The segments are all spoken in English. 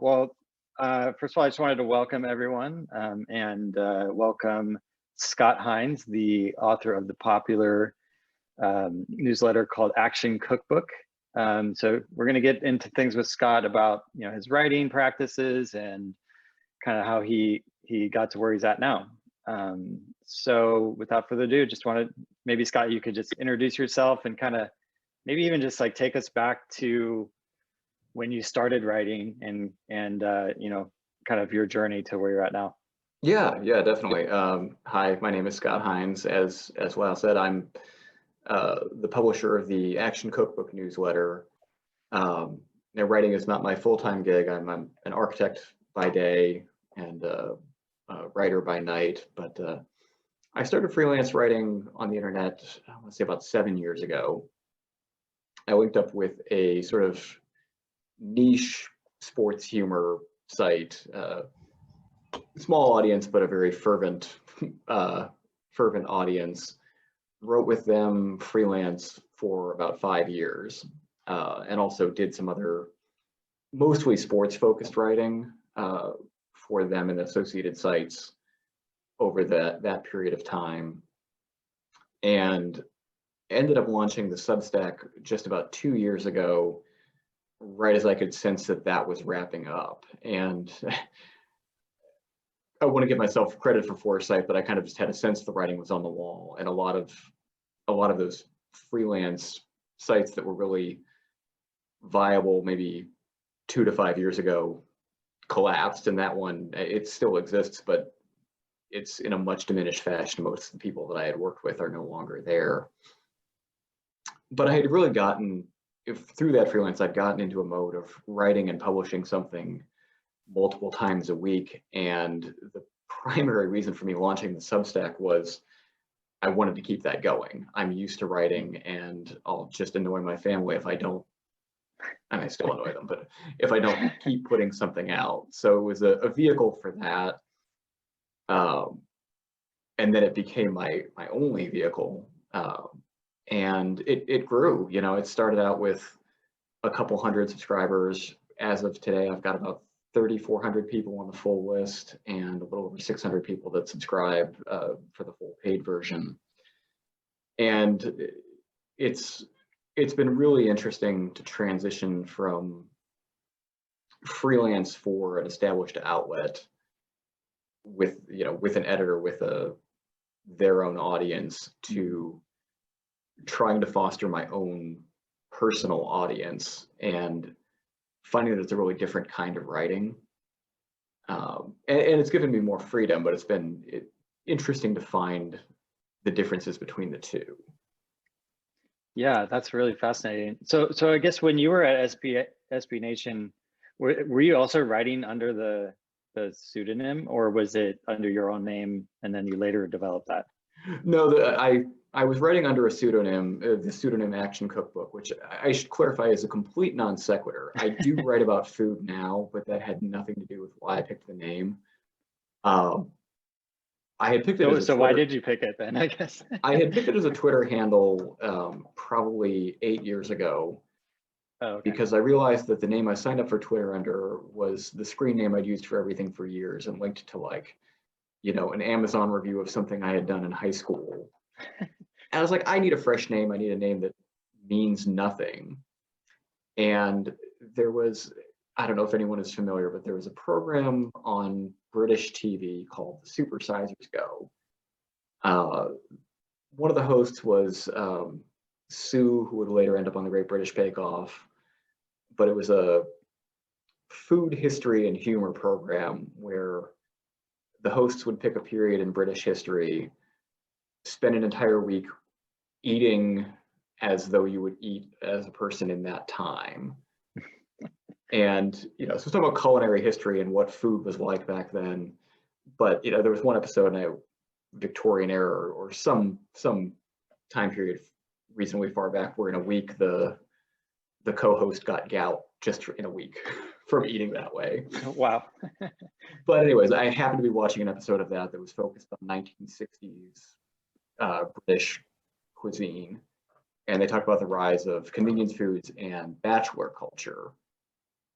Well, first of all, I just wanted to welcome everyone and welcome Scott Hines, the author of the popular newsletter called Action Cookbook. So we're going to get into things with Scott about his writing practices and kind of how he got to where he's at now. So without further ado, just wanted maybe Scott, you could just introduce yourself and kind of maybe even just like take us back to when you started writing and kind of your journey to where you're at now. Yeah, definitely. Hi, my name is Scott Hines. As Lyle said, I'm the publisher of the Action Cookbook newsletter. Now, writing is not my full-time gig. I'm an architect by day and a writer by night, but I started freelance writing on the internet, I want to say about 7 years ago. I linked up with a sort of niche sports humor site, small audience, but a very fervent audience. Wrote with them freelance for about 5 years, and also did some other mostly sports focused writing for them and associated sites over that period of time, and ended up launching the Substack just about 2 years ago, right as I could sense that was wrapping up. And I want to give myself credit for foresight, but I kind of just had a sense the writing was on the wall, and a lot of those freelance sites that were really viable maybe 2 to 5 years ago collapsed, and that one, it still exists, but it's in a much diminished fashion. Most of the people that I had worked with are no longer there. But I had really through that freelance, I'd gotten into a mode of writing and publishing something multiple times a week. And the primary reason for me launching the Substack was I wanted to keep that going. I'm used to writing, and I'll just annoy my family if I don't, and I still annoy them, but if I don't keep putting something out. So it was a vehicle for that. And then it became my only vehicle. And it grew. It started out with a couple hundred subscribers. As of today, I've got about 3,400 people on the full list and a little over 600 people that subscribe for the full paid version. And it's been really interesting to transition from freelance for an established outlet with an editor with their own audience to trying to foster my own personal audience and finding that it's a really different kind of writing. And it's given me more freedom, but it's been interesting to find the differences between the two. Yeah, that's really fascinating. So I guess when you were at SB Nation, were you also writing under the pseudonym, or was it under your own name and then you later developed that? No, I was writing under a pseudonym, the pseudonym Action Cookbook, which I should clarify is a complete non sequitur. I do write about food now, but that had nothing to do with why I picked the name. I had picked it as a So why did you pick it then, I guess? I had picked it as a Twitter handle probably 8 years ago. Oh, okay. Because I realized that the name I signed up for Twitter under was the screen name I'd used for everything for years and linked to an Amazon review of something I had done in high school. And I was like, I need a fresh name. I need a name that means nothing. And there was, I don't know if anyone is familiar, but there was a program on British TV called The Supersizers Go. One of the hosts was Sue, who would later end up on the Great British Bake Off. But it was a food history and humor program where the hosts would pick a period in British history, spend an entire week eating as though you would eat as a person in that time. And, so it's talking about culinary history and what food was like back then. But, there was one episode in a Victorian era or some time period reasonably far back where in a week the co-host got gout just in a week from eating that way. Wow. But anyways, I happened to be watching an episode of that was focused on 1960s British cuisine. And they talk about the rise of convenience foods and bachelor culture.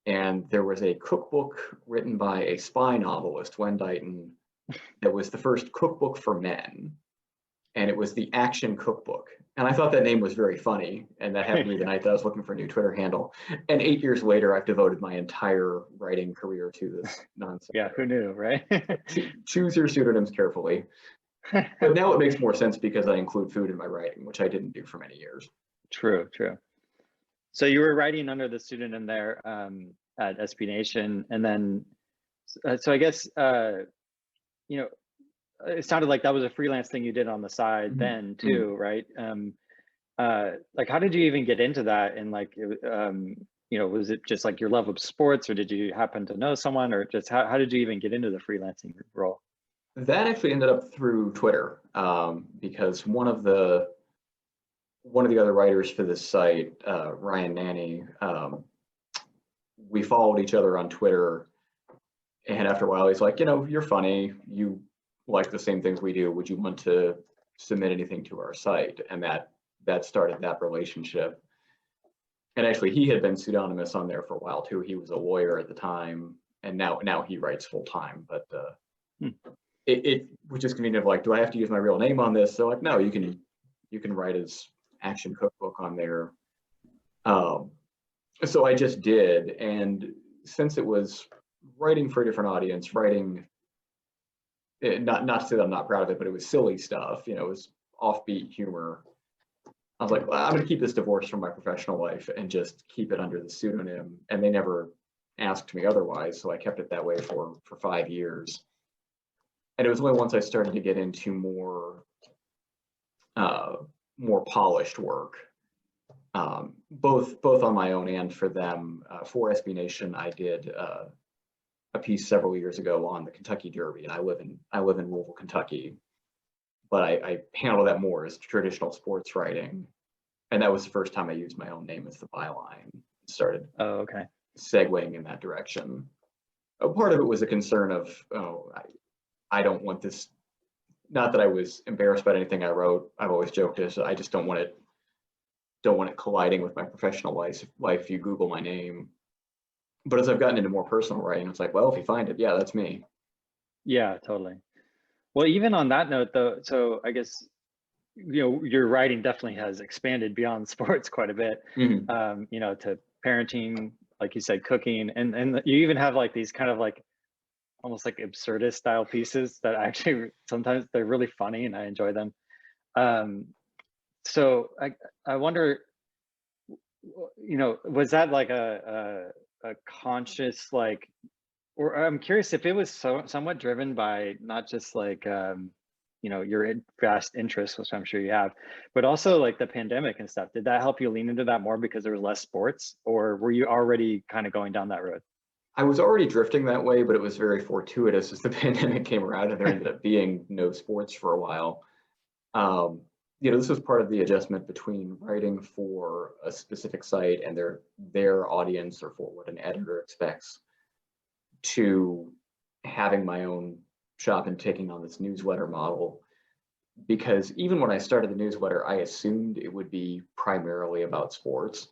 and there was a cookbook written by a spy novelist, Wen Dighton, that was the first cookbook for men, and it was the Action Cookbook. And I thought that name was very funny, and that happened to be the night that I was looking for a new Twitter handle. And 8 years later, I've devoted my entire writing career to this nonsense. Yeah, who knew, right? Choose your pseudonyms carefully. But now it makes more sense because I include food in my writing, which I didn't do for many years. True, true. So you were writing under the pseudonym there at SB Nation, and then, so I guess, you know, it sounded like that was a freelance thing you did on the side then too, right? Like, how did you even get into that? And like, you know, was it just like your love of sports, or did you happen to know someone, or just how did you even get into the freelancing role? That actually ended up through Twitter, because one of the other writers for this site, Ryan Nanny, we followed each other on Twitter, and after a while he's like, you know, you're funny, you like the same things we do, would you want to submit anything to our site? And that started that relationship. And actually he had been pseudonymous on there for a while too. He was a lawyer at the time, and now he writes full time. But it was just convenient of like, do I have to use my real name on this? So like, no, you can write as Action Cookbook on there. So I just did, and since it was writing for a different audience, writing, not to say that I'm not proud of it, but it was silly stuff, you know, it was offbeat humor. I was like, well, I'm going to keep this divorced from my professional life and just keep it under the pseudonym. And they never asked me otherwise, so I kept it that way for 5 years. And it was only once I started to get into more polished work, both on my own and for them. For SB Nation, I did a piece several years ago on the Kentucky Derby, and I live in Louisville, Kentucky, but I handle that more as traditional sports writing, and that was the first time I used my own name as the byline. Started segueing in that direction. A part of it was a concern of, I don't want this. Not that I was embarrassed about anything I wrote. I've always joked this. I just don't want it colliding with my professional life. If you Google my name. But as I've gotten into more personal writing, it's like, well, if you find it, yeah, that's me. Yeah, totally. Well, even on that note, though, so I guess, you know, your writing definitely has expanded beyond sports quite a bit. You know, to parenting, like you said, cooking, and you even have like these kind of like almost like absurdist style pieces that actually sometimes they're really funny and I enjoy them. So I wonder, you know, was that like a conscious, like, or I'm curious if it was somewhat driven by not just like, you know, your vast interests, which I'm sure you have, but also like the pandemic and stuff. Did that help you lean into that more because there was less sports, or were you already kind of going down that road? I was already drifting that way, but it was very fortuitous as the pandemic came around and there ended up being no sports for a while. You know, this was part of the adjustment between writing for a specific site and their audience, or for what an editor expects, to having my own shop and taking on this newsletter model. Because even when I started the newsletter, I assumed it would be primarily about sports.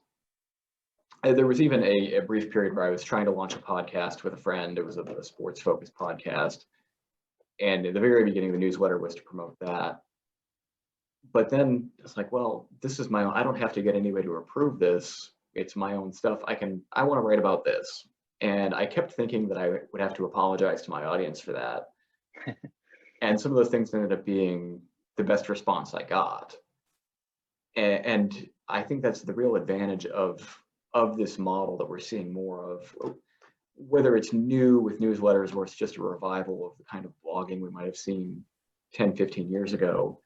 There was even a brief period where I was trying to launch a podcast with a friend. It was a sports-focused podcast. And at the very beginning, the newsletter was to promote that. But then it's like, well, this is my own, I don't have to get anybody to approve this. It's my own stuff. I want to write about this. And I kept thinking that I would have to apologize to my audience for that. And some of those things ended up being the best response I got. And I think that's the real advantage of this model that we're seeing more of, whether it's new with newsletters or it's just a revival of the kind of blogging we might have seen 10, 15 years ago.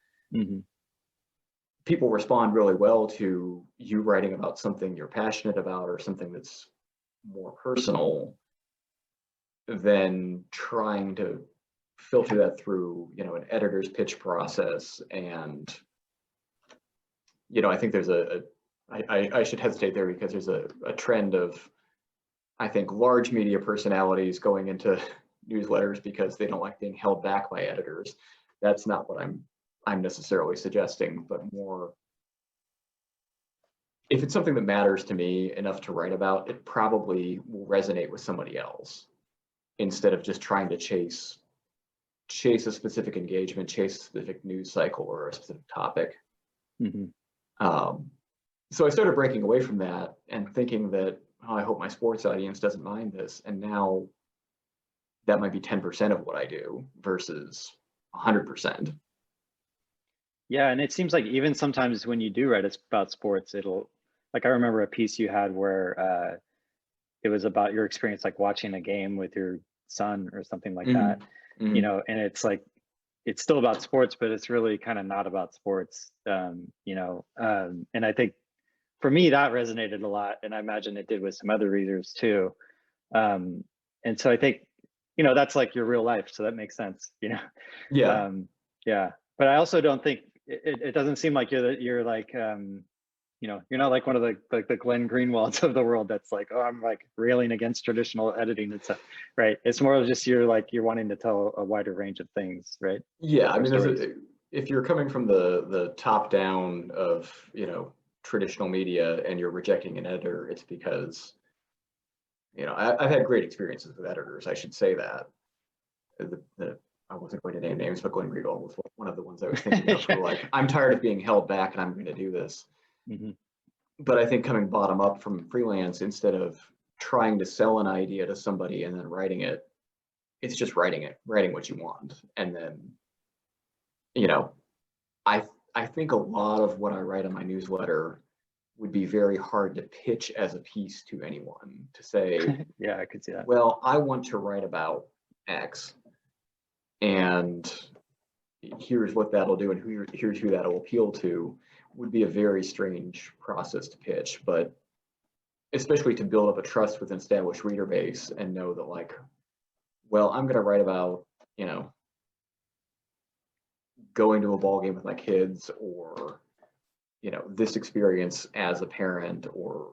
People respond really well to you writing about something you're passionate about or something that's more personal than trying to filter that through, you know, an editor's pitch process. And, you know, I think there's I should hesitate there because there's a trend of, I think, large media personalities going into newsletters because they don't like being held back by editors. That's not what I'm necessarily suggesting, but more if it's something that matters to me enough to write about, it probably will resonate with somebody else instead of just trying to chase a specific engagement, chase a specific news cycle or a specific topic. Mm-hmm. So I started breaking away from that and thinking that, oh, I hope my sports audience doesn't mind this. And now that might be 10% of what I do versus 100%. Yeah, and it seems like even sometimes when you do write about sports, it'll, like I remember a piece you had where it was about your experience like watching a game with your son or something like that, you know, and it's like, it's still about sports, but it's really kind of not about sports, you know, and I think for me that resonated a lot, and I imagine it did with some other readers too. And so I think, you know, that's like your real life, so that makes sense, you know. Yeah. Yeah, but I also don't think it doesn't seem like you're like you know, you're not like one of the Glenn Greenwalds of the world that's like, oh, I'm like railing against traditional editing and stuff, right? It's more of just you're wanting to tell a wider range of things, right? Yeah, I Or mean, if you're coming from the top down of, you know, traditional media and you're rejecting an editor, it's because, you know, I've had great experiences with editors. I should say that. I wasn't going to name names, but Glenn Greenwald was one of the ones I was thinking of. Who like, I'm tired of being held back, and I'm going to do this. Mm-hmm. But I think coming bottom up from freelance, instead of trying to sell an idea to somebody and then writing it, it's just writing what you want, and then, you know, I think a lot of what I write in my newsletter would be very hard to pitch as a piece to anyone to say, Yeah, I could see that. well, I want to write about X, and here's what that'll do, and here's who that'll appeal to, would be a very strange process to pitch. But especially to build up a trust with an established reader base and know that, like, well, I'm going to write about, you know, going to a ball game with my kids, or, you know, this experience as a parent, or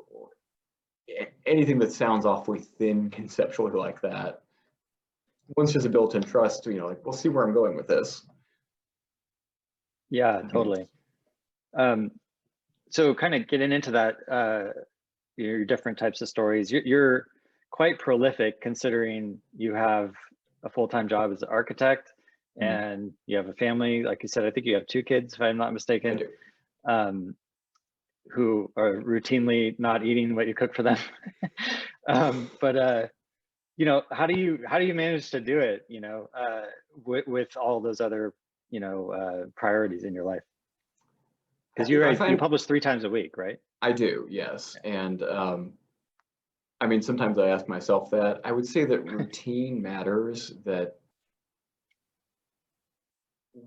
anything that sounds awfully thin conceptually like that. Once there's a built-in trust, you know, like, we'll see where I'm going with this. Yeah, totally. So kind of getting into that, your different types of stories, you're quite prolific considering you have a full-time job as an architect, and you have a family. Like you said, I think you have 2 kids, if I'm not mistaken, who are routinely not eating what you cook for them. But you know, how do you manage to do it, you know, with all those other, you know, priorities in your life? Because you publish 3 times a week, right? I do, yes. And I mean, sometimes I ask myself that. I would say that routine matters, that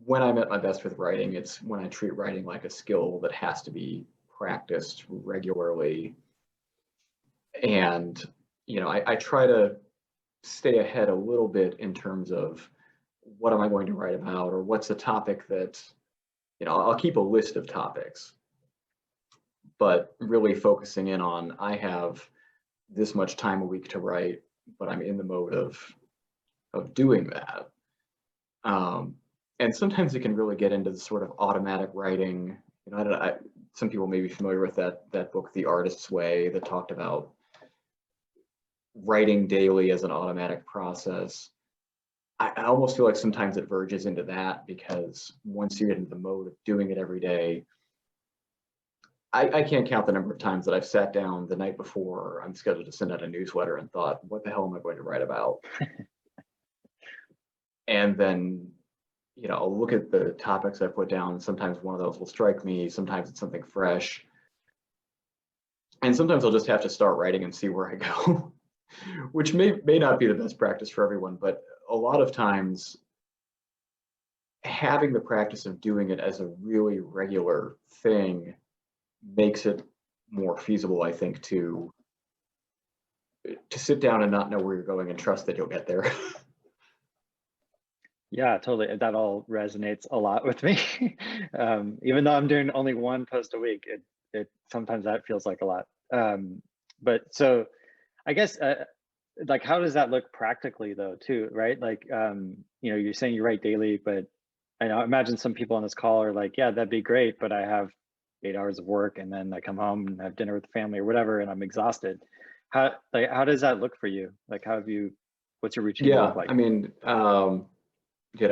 when I'm at my best with writing, it's when I treat writing like a skill that has to be practiced regularly. And, you know, I try to stay ahead a little bit in terms of what am I going to write about, or what's the topic that, you know, I'll keep a list of topics, but really focusing in on, I have this much time a week to write, but I'm in the mode of doing that. And sometimes it can really get into the sort of automatic writing. You know, some people may be familiar with that book, The Artist's Way, that talked about writing daily as an automatic process. I almost feel like sometimes it verges into that, because once you get into the mode of doing it every day, I can't count the number of times that I've sat down the night before I'm scheduled to send out a newsletter and thought, what the hell am I going to write about? And then, you know, I'll look at the topics I put down. Sometimes one of those will strike me. Sometimes it's something fresh. And sometimes I'll just have to start writing and see where I go, which may not be the best practice for everyone, but a lot of times having the practice of doing it as a really regular thing makes it more feasible, I think, to sit down and not know where you're going and trust that you'll get there. Yeah, totally. That all resonates a lot with me. Even though I'm doing only 1 post a week, it sometimes that feels like a lot. But so I guess like, how does that look practically though too, right? Like, you know, you're saying you write daily, but I imagine some people on this call are like, yeah, that'd be great, but I have 8 hours of work, and then I come home and have dinner with the family or whatever, and I'm exhausted. How does that look for you? Like, what's your routine Yeah, look like? I mean, I get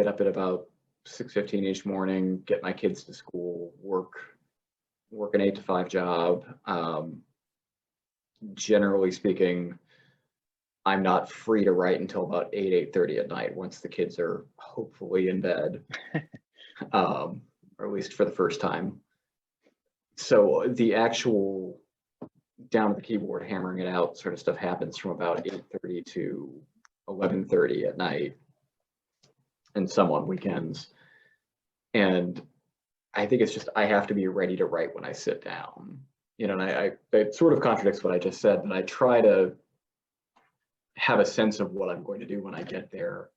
up at about 6:15 each morning, get my kids to school, work an 8 to 5 job. Generally speaking, I'm not free to write until about 8:30 at night once the kids are hopefully in bed, or at least for the first time. So the actual down at the keyboard hammering it out sort of stuff happens from about 8:30 to 11:30 at night, and some on weekends. And I think it's just I have to be ready to write when I sit down. And it sort of contradicts what I just said, but I try to have a sense of what I'm going to do when I get there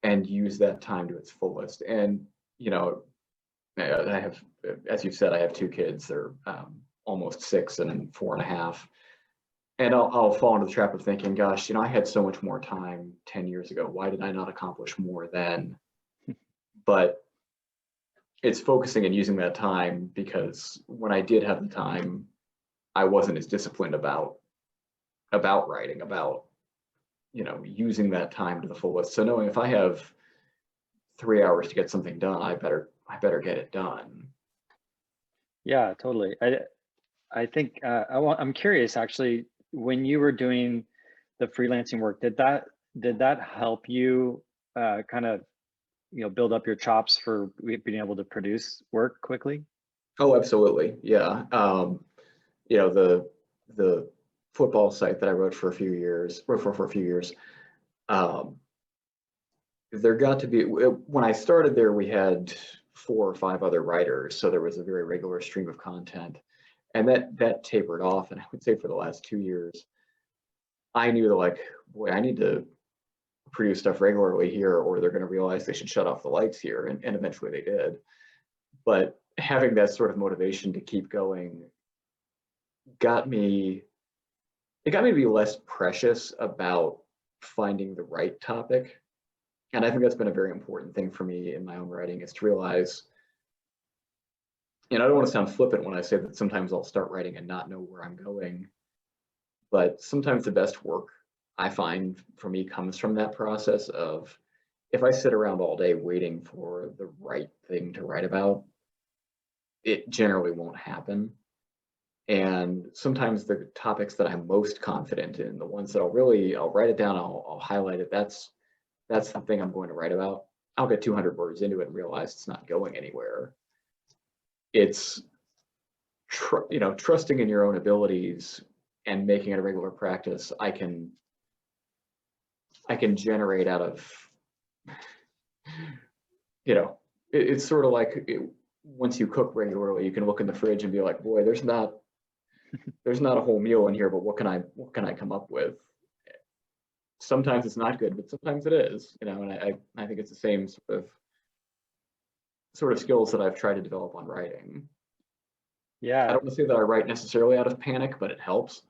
and use that time to its fullest. And I have, as you said, I have 2 kids. They're almost 6 and 4.5. And I'll fall into the trap of thinking, gosh, I had so much more time 10 years ago. Why did I not accomplish more then? But it's focusing and using that time, because when I did have the time, I wasn't as disciplined about writing, about using that time to the fullest. So knowing if I have 3 hours to get something done, I better get it done. Yeah, totally. I think I'm curious, actually, when you were doing the freelancing work, did that help you kind of build up your chops for being able to produce work quickly? Oh, absolutely. Yeah. The football site that I wrote for a few years, there got to be, when I started there, we had 4 or 5 other writers, so there was a very regular stream of content, and that tapered off. And I would say for the last 2 years, I knew that, like, boy, I need to produce stuff regularly here, or they're going to realize they should shut off the lights here, and eventually they did. But having that sort of motivation to keep going got me to be less precious about finding the right topic. And I think that's been a very important thing for me in my own writing, is to realize, I don't want to sound flippant when I say that sometimes I'll start writing and not know where I'm going, but sometimes the best work I find for me comes from that process of, if I sit around all day waiting for the right thing to write about, it generally won't happen. And sometimes the topics that I'm most confident in, the ones that I'll write it down, I'll highlight it, that's the thing I'm going to write about. I'll get 200 words into it and realize it's not going anywhere. It's trusting in your own abilities and making it a regular practice. I can generate out of, it's sort of like once you cook regularly, you can look in the fridge and be like, boy, there's not a whole meal in here, but what can I come up with? Sometimes it's not good, but sometimes it is, and I think it's the same sort of skills that I've tried to develop on writing. Yeah. I don't want to say that I write necessarily out of panic, but it helps.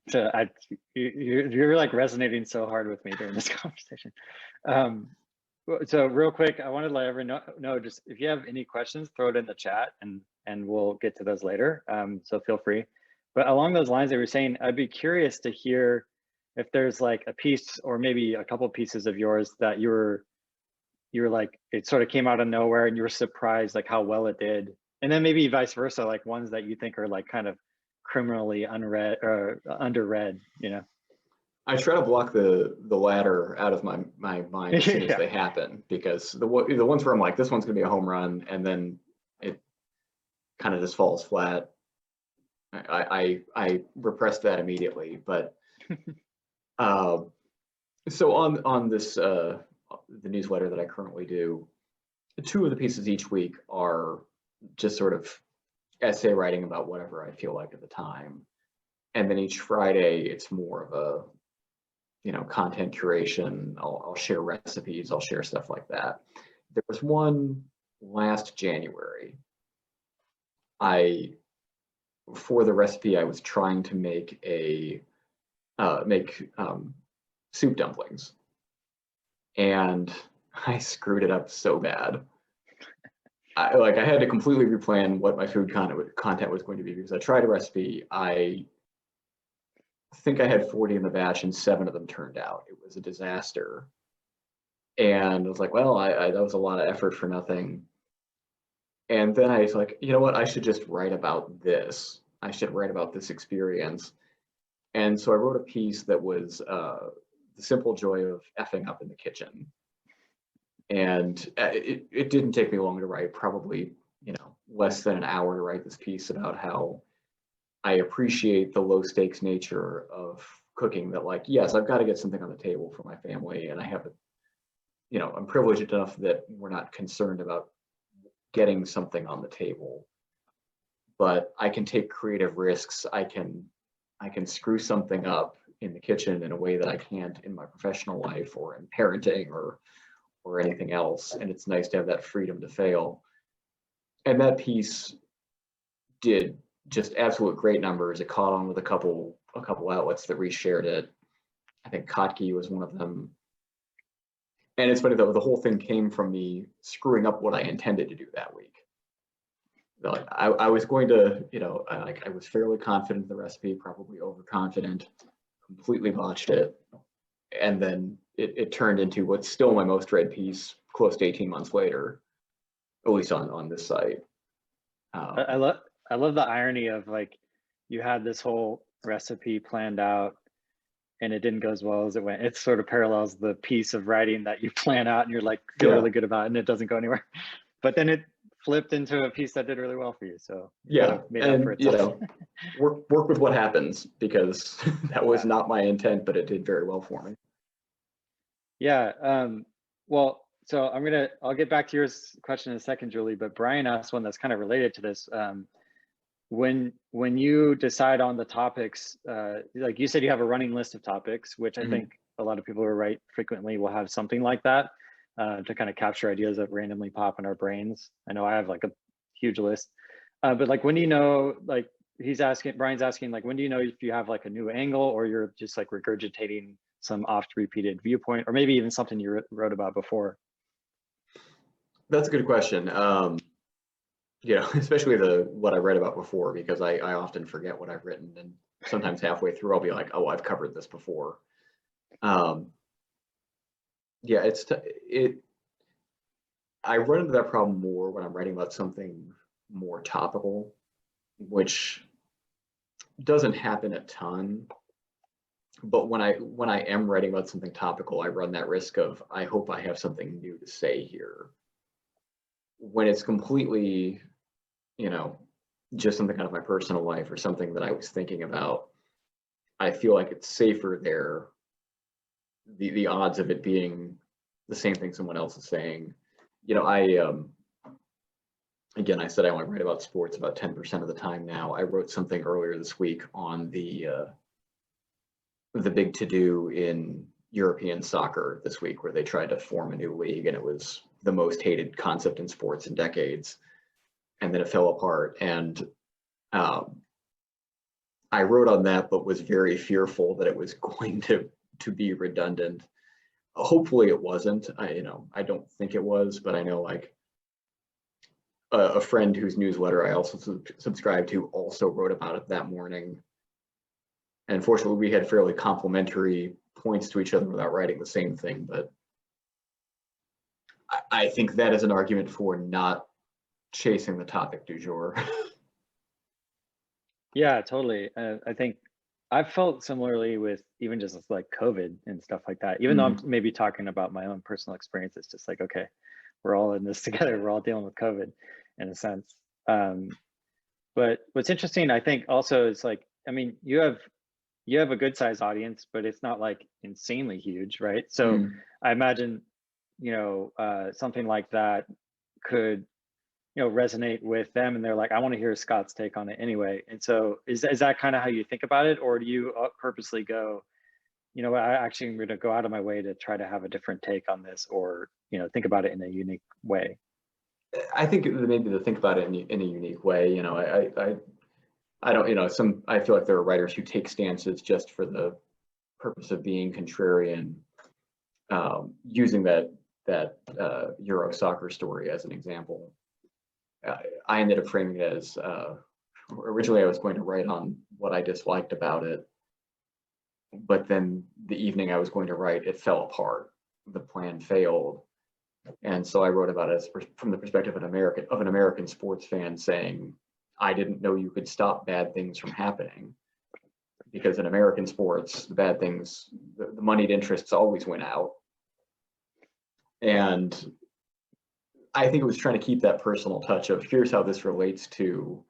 So you're like resonating so hard with me during this conversation. So real quick, I wanted to let everyone know, just if you have any questions, throw it in the chat, and we'll get to those later. So feel free. But along those lines that you were saying, I'd be curious to hear if there's like a piece or maybe a couple pieces of yours that you're like, it sort of came out of nowhere and you were surprised like how well it did. And then maybe vice versa, like ones that you think are like kind of criminally unread or underread, I try to block the latter out of my mind as soon as they happen, because the ones where I'm like, this one's gonna be a home run, and then it kind of just falls flat, I repress that immediately. But so on this the newsletter that I currently do, 2 of the pieces each week are just sort of essay writing about whatever I feel like at the time, and then each Friday it's more of a content curation. I'll share recipes, I'll share stuff like that. There was one last January. For the recipe, I was trying to make soup dumplings, and I screwed it up so bad. I had to completely replan what my food content was going to be, because I tried a recipe. I think I had 40 in the batch and 7 of them turned out. It was a disaster. And I was like, well, that was a lot of effort for nothing. And then I was like, you know what? I should just write about this. I should write about this experience. And so I wrote a piece that was the simple joy of effing up in the kitchen. And it didn't take me long to write, probably, less than an hour to write this piece about how I appreciate the low stakes nature of cooking, that like, yes, I've got to get something on the table for my family. And I have, I'm privileged enough that we're not concerned about getting something on the table, but I can take creative risks. I can screw something up in the kitchen in a way that I can't in my professional life or in parenting or anything else. And it's nice to have that freedom to fail. And that piece did just absolute great numbers. It caught on with a couple outlets that reshared it. I think Kottke was one of them. And it's funny though, the whole thing came from me screwing up what I intended to do that week. Like I was going to, I was fairly confident in the recipe, probably overconfident, completely botched it. And then it turned into what's still my most read piece close to 18 months later, at least on this site. I love the irony of like, you had this whole recipe planned out and it didn't go as well as it went. It sort of parallels the piece of writing that you plan out and you're like, feel really good about it and it doesn't go anywhere. But then it flipped into a piece that did really well for you. So yeah, and work with what happens, because that was not my intent, but it did very well for me. Yeah. Well, so I'll get back to your question in a second, Julie, but Brian asked one that's kind of related to this. When you decide on the topics, like you said, you have a running list of topics, which I think a lot of people who write frequently will have something like that to kind of capture ideas that randomly pop in our brains. I know I have like a huge list, but like, when do you know, like Brian's asking, like, when do you know if you have like a new angle or you're just like regurgitating some oft repeated viewpoint, or maybe even something you wrote about before? That's a good question. Especially what I read about before, because I often forget what I've written, and sometimes halfway through I'll be like, oh, I've covered this before. I run into that problem more when I'm writing about something more topical, which doesn't happen a ton. But when I am writing about something topical, I run that risk of, I hope I have something new to say here. When it's completely, just something out of my personal life or something that I was thinking about, I feel like it's safer there. The odds of it being the same thing someone else is saying. Again, I said I only write about sports about 10% of the time now. I wrote something earlier this week on the big to-do in European soccer this week, where they tried to form a new league, and it was the most hated concept in sports in decades. And then it fell apart. And I wrote on that, but was very fearful that it was going to be redundant. Hopefully it wasn't. I don't think it was, but I know like a friend whose newsletter I also subscribe to also wrote about it that morning. And fortunately, we had fairly complementary points to each other without writing the same thing. But I think that is an argument for not chasing the topic du jour. Yeah, totally. I think I've felt similarly with even just like COVID and stuff like that. Even though I'm maybe talking about my own personal experience, it's just like, okay, we're all in this together. We're all dealing with COVID in a sense. But what's interesting, I think also is like, I mean, you have a good sized audience, but it's not like insanely huge, right? So I imagine, something like that could, resonate with them, and they're like, I want to hear Scott's take on it anyway. And so is that kind of how you think about it, or do you purposely go, I actually am going to go out of my way to try to have a different take on this, or think about it in a unique way? I think maybe to think about it in a unique way. I don't, I feel like there are writers who take stances just for the purpose of being contrarian, using that Euro soccer story as an example. I ended up framing it as, originally I was going to write on what I disliked about it, but then the evening I was going to write, it fell apart. The plan failed. And so I wrote about it as from the perspective of an American sports fan saying, I didn't know you could stop bad things from happening. Because in American sports, the bad things, the moneyed interests always win out. And I think it was trying to keep that personal touch of here's how this relates to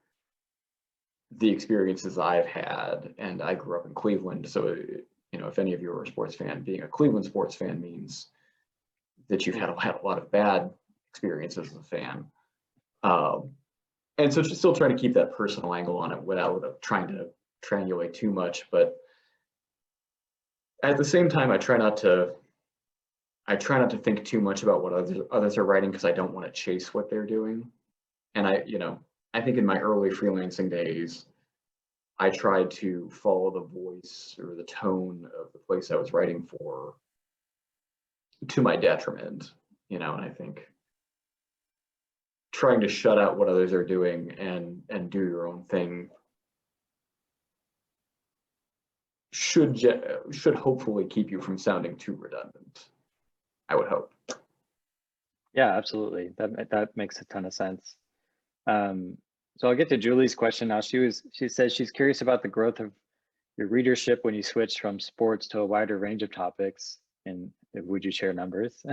the experiences I've had. And I grew up in Cleveland. So, if any of you are a sports fan, being a Cleveland sports fan means that you've had a lot of bad experiences as a fan. And so just still trying to keep that personal angle on it without trying to triangulate too much. But at the same time, I try not to think too much about what others are writing because I don't want to chase what they're doing. And I think in my early freelancing days, I tried to follow the voice or the tone of the place I was writing for to my detriment, and I think trying to shut out what others are doing and do your own thing should hopefully keep you from sounding too redundant. I would hope. Yeah, absolutely. That makes a ton of sense. So I'll get to Julie's question now. She says she's curious about the growth of your readership when you switch from sports to a wider range of topics. And would you share numbers?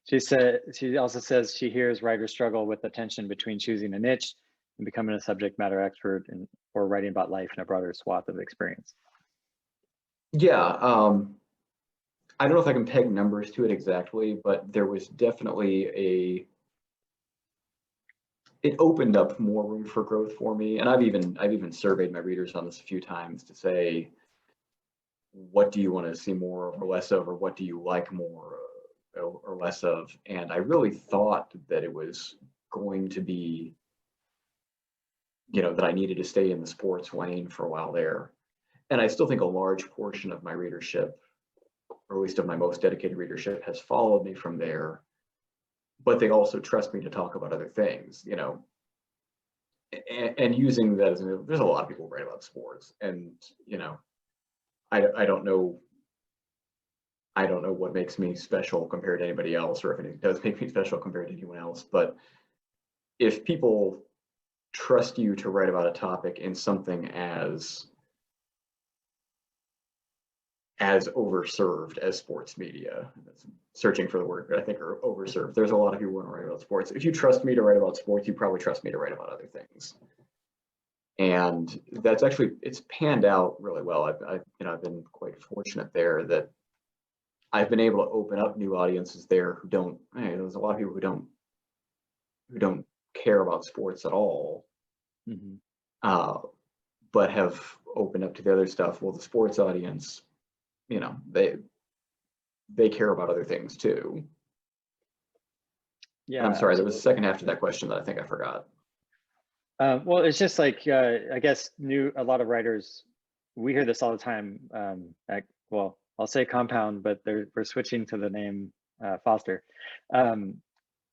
She also says she hears writers struggle with the tension between choosing a niche and becoming a subject matter expert or writing about life in a broader swath of experience. Yeah, I don't know if I can peg numbers to it exactly, but there was definitely it opened up more room for growth for me. And I've even surveyed my readers on this a few times to say, what do you want to see more or less of, or what do you like more or less of? And I really thought that it was going to be, that I needed to stay in the sports lane for a while there. And I still think a large portion of my readership, or at least of my most dedicated readership, has followed me from there. But they also trust me to talk about other things, and using that as there's a lot of people who write about sports, and I don't know what makes me special compared to anybody else, or if it does make me special compared to anyone else. But if people trust you to write about a topic in something as overserved as sports media, searching for the word, but I think are overserved. There's a lot of people who want to write about sports. If you trust me to write about sports, you probably trust me to write about other things. And that's actually, it's panned out really well. I've been quite fortunate there that I've been able to open up new audiences there who don't, there's a lot of people who don't care about sports at all, but have opened up to the other stuff. Well, the sports audience, they care about other things too. Yeah, I'm sorry, there was a second half to that question that I think I forgot. Well, it's just like, I guess a lot of writers, we hear this all the time. Well, I'll say Compound, but we're switching to the name Foster,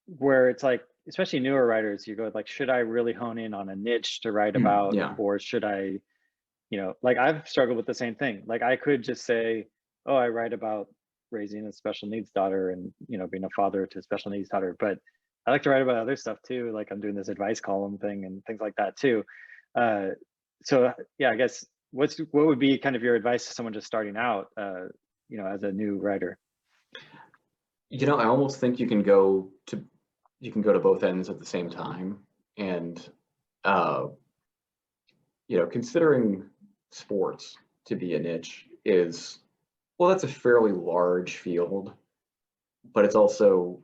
where it's like, especially newer writers, you go like, should I really hone in on a niche to write about, or should I, like I've struggled with the same thing. Like I could just say, oh, I write about raising a special needs daughter and being a father to a special needs daughter, but I like to write about other stuff too. Like I'm doing this advice column thing and things like that too. So yeah, I guess what would be kind of your advice to someone just starting out, as a new writer? I almost think you can go to both ends at the same time. And considering sports to be a niche is, well, that's a fairly large field, but it's also,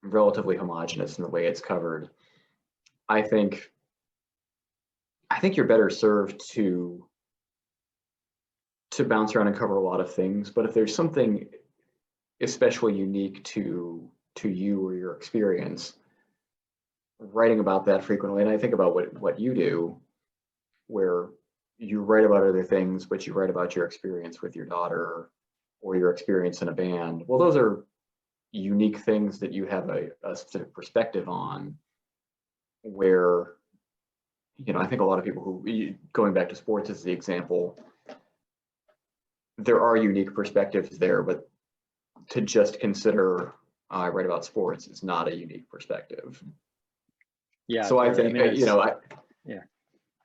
relatively homogenous in the way it's covered. I think you're better served to bounce around and cover a lot of things. But if there's something especially unique to you or your experience, writing about that frequently, and I think about what you do, where you write about other things, but you write about your experience with your daughter or your experience in a band. Well, those are unique things that you have a specific perspective on. where, I think a lot of people who, going back to sports as the example, there are unique perspectives there, but to just consider I write about sports is not a unique perspective. Yeah. So I think, yeah.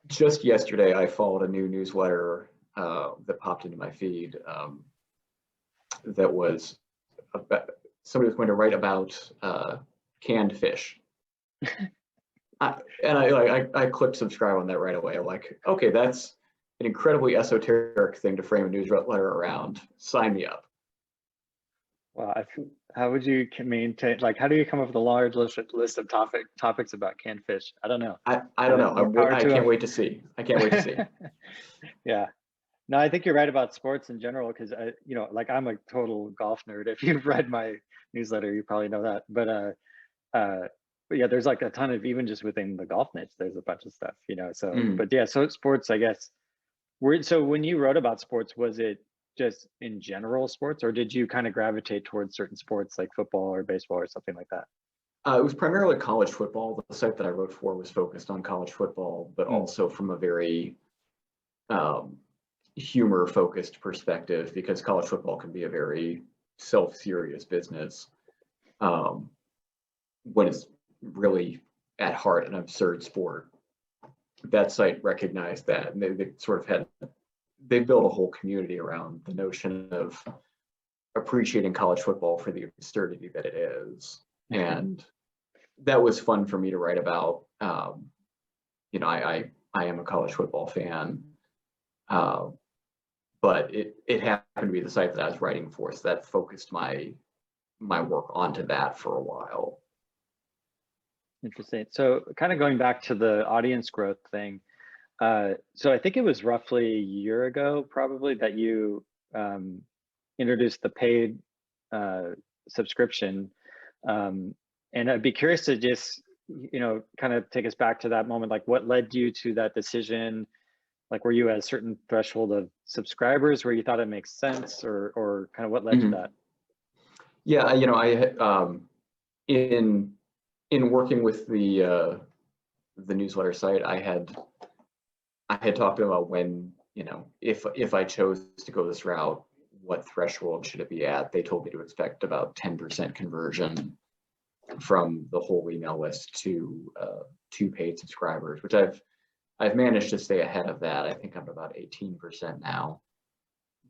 Just yesterday, I followed a new newsletter that popped into my feed that was about, somebody was going to write about canned fish. I clicked subscribe on that right away. I'm like, okay, that's an incredibly esoteric thing to frame a newsletter around. Sign me up. Well, how would you maintain, like, how do you come up with a large list of topics about canned fish? I don't know. I don't know. I can't wait to see. I can't wait to see. Yeah. No, I think you're right about sports in general, because like, I'm a total golf nerd. If you've read my newsletter, you probably know that. But yeah, there's like a ton of, even just within the golf niche, there's a bunch of stuff, so but yeah, so sports, I guess. So when you wrote about sports, was it just in general sports, or did you kind of gravitate towards certain sports like football or baseball or something like that? It was primarily college football. The site that I wrote for was focused on college football, but also from a very humor-focused perspective, because college football can be a very self-serious business when it's really at heart an absurd sport. That site recognized that, and they sort of they built a whole community around the notion of appreciating college football for the absurdity that it is. And that was fun for me to write about. I am a college football fan, but it happened to be the site that I was writing for, so that focused my work onto that for a while. Interesting. So kind of going back to the audience growth thing. So I think it was roughly a year ago, probably, that you introduced the paid subscription. And I'd be curious to just, kind of take us back to that moment. Like, what led you to that decision? Like, were you at a certain threshold of subscribers where you thought it makes sense, or kind of what led to that? Yeah, I in working with the newsletter site, I had talked about when, if I chose to go this route, what threshold should it be at? They told me to expect about 10% conversion from the whole email list to paid subscribers, which I've managed to stay ahead of that. I think I'm about 18% now.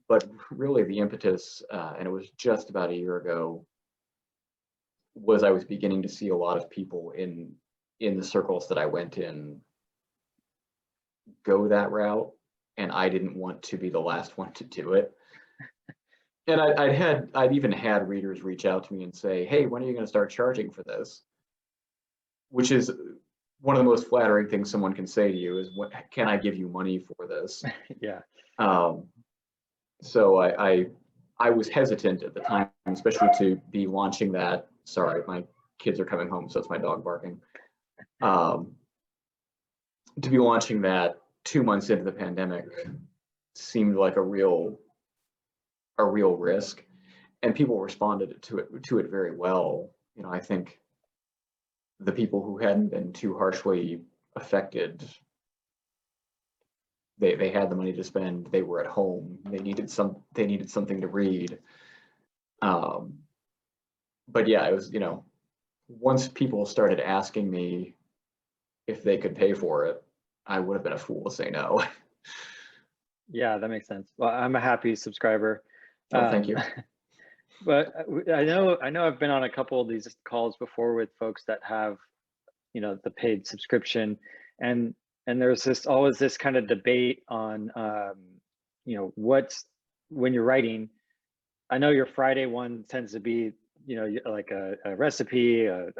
But really the impetus, and it was just about a year ago, was I was beginning to see a lot of people in the circles that I went in go that route, and I didn't want to be the last one to do it. And I'd even had readers reach out to me and say, hey, when are you going to start charging for this? Which is one of the most flattering things someone can say to you, is, what can I give you money for this? Yeah. So I was hesitant at the time, especially to be launching that. Sorry, my kids are coming home, so it's my dog barking. To be launching that 2 months into the pandemic seemed like a real risk, and people responded to it very well. I think the people who hadn't been too harshly affected, they had the money to spend, they were at home, they needed something to read. But yeah, it was, once people started asking me if they could pay for it, I would have been a fool to say no. Yeah, that makes sense. Well, I'm a happy subscriber. Oh, thank you. But I know I've been on a couple of these calls before with folks that have, the paid subscription, and there's always this kind of debate on, what's, when you're writing. I know your Friday one tends to be, like a recipe, a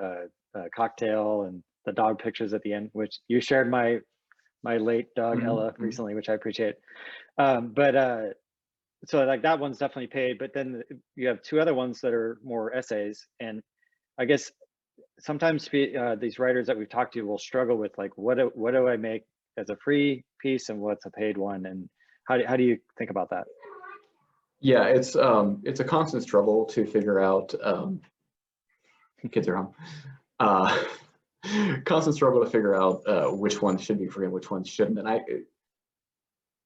cocktail, and the dog pictures at the end, which you shared my late dog Ella recently, which I appreciate. So like that one's definitely paid, but then you have two other ones that are more essays. And I guess sometimes these writers that we've talked to will struggle with, like, what do I make as a free piece and what's a paid one, and how do you think about that? Yeah, it's a constant struggle to figure out. Kids are home. constant struggle to figure out which ones should be free and which ones shouldn't. And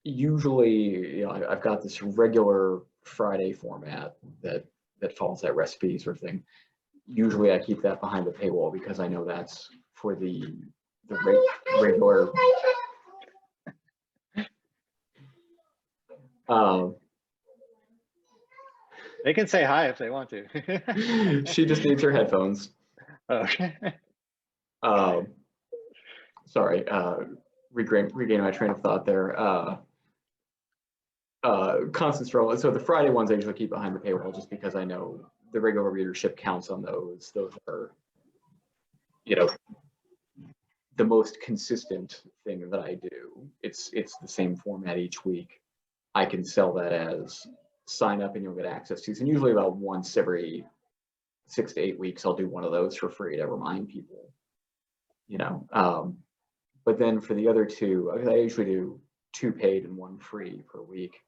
usually, I've got this regular Friday format that follows that recipe sort of thing. Usually I keep that behind the paywall because I know that's for the regular. They can say hi if they want to. She just needs her headphones. Okay. Sorry, regaining my train of thought there. Constant struggle. So the Friday ones I usually keep behind the paywall just because I know the regular readership counts on those. Those are, the most consistent thing that I do. It's the same format each week. I can sell that as sign up and you'll get access to. And usually about once every 6 to 8 weeks, I'll do one of those for free to remind people. But then for the other two, I usually do 2 paid and 1 free per week.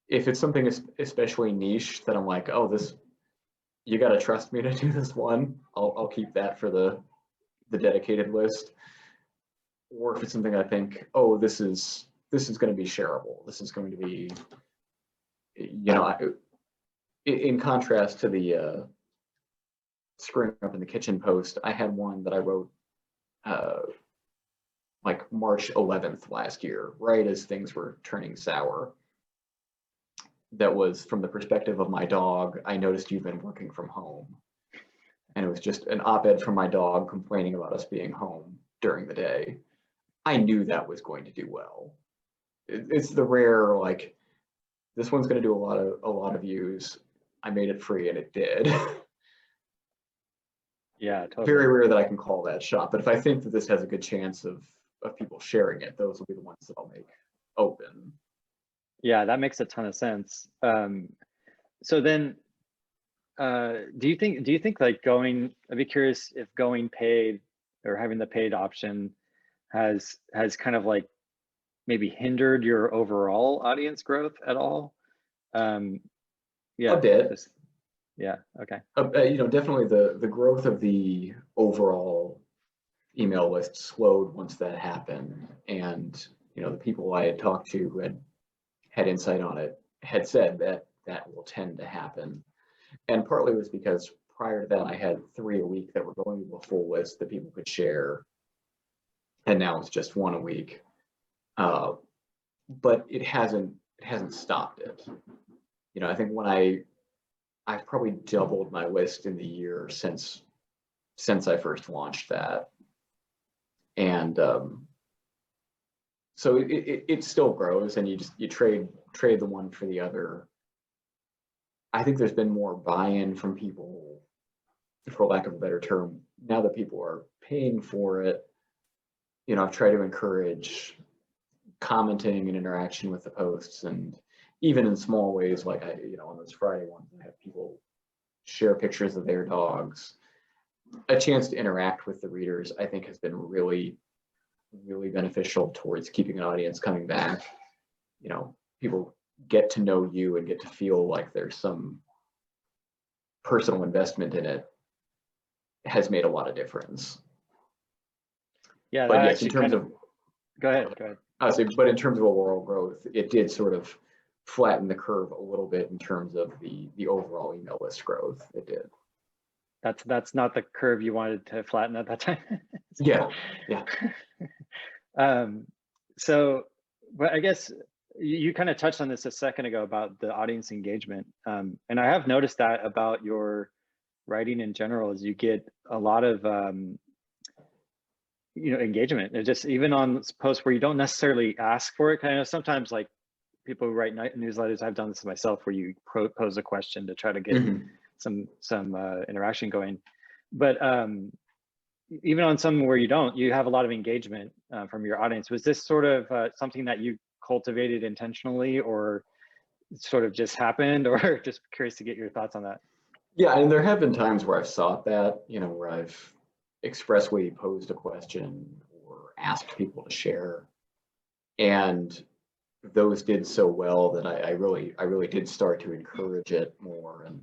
If it's something especially niche that I'm like, oh, this, you got to trust me to do this one, I'll keep that for the dedicated list. Or if it's something I think, oh, this is going to be shareable. This is going to be, in contrast to the screwing up in the kitchen post, I had one that I wrote like March 11th last year, right as things were turning sour. That was from the perspective of my dog. I noticed you've been working from home. And it was just an op-ed from my dog complaining about us being home during the day. I knew that was going to do well. It's the rare, like, this one's going to do a lot of views. I made it free and it did. Yeah, totally. Very rare that I can call that shot. But if I think that this has a good chance of people sharing it, those will be the ones that I'll make open. Yeah, that makes a ton of sense. So then, do you think like I'd be curious if going paid or having the paid option has kind of like maybe hindered your overall audience growth at all? Yeah, a bit. Yeah. Okay. Definitely the growth of the overall email list slowed once that happened, and the people I had talked to who had insight on it had said that will tend to happen, and partly was because prior to that I had 3 a week that were going to a full list that people could share, and now it's just 1 a week. But it hasn't stopped it. I think when I've probably doubled my list in the year since I first launched that, and so it still grows, and you trade the one for the other. I think there's been more buy-in from people, for lack of a better term, now that people are paying for it. I've tried to encourage commenting and interaction with the posts, and even in small ways, like on those Friday ones, I have people share pictures of their dogs. A chance to interact with the readers, I think, has been really, really beneficial towards keeping an audience coming back. People get to know you and get to feel like there's some personal investment in it. Has made a lot of difference. Yeah, but yes, in terms of, go ahead. I would say, but in terms of overall growth, it did sort of flatten the curve a little bit in terms of the overall email list growth. It did. That's not the curve you wanted to flatten at that time. Yeah. So, but I guess you kind of touched on this a second ago about the audience engagement, and I have noticed that about your writing in general, is you get a lot of engagement. It just, even on posts where you don't necessarily ask for it, kind of sometimes like people who write newsletters, I've done this myself, where you pose a question to try to get some interaction going. But even on some where you have a lot of engagement from your audience. Was this sort of something that you cultivated intentionally, or sort of just happened, or just curious to get your thoughts on that? Yeah, and there have been times where I've sought that, where I've expressly posed a question or asked people to share, and those did so well that I really did start to encourage it more. And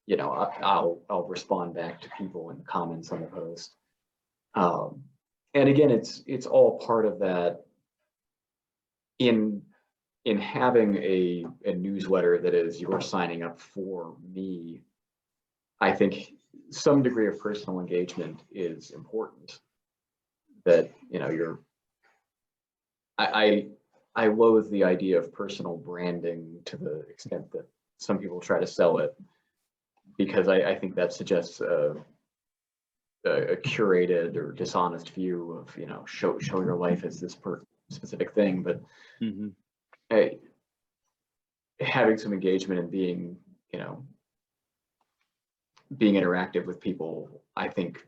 you know, I'll respond back to people in the comments on the post. And again, it's all part of that in having a newsletter that is you're signing up for me. I think some degree of personal engagement is important. That, you know, I loathe the idea of personal branding to the extent that some people try to sell it, because I think that suggests a curated or dishonest view of, you know, show your life as this specific thing. But having some engagement and being, you know, being interactive with people, I think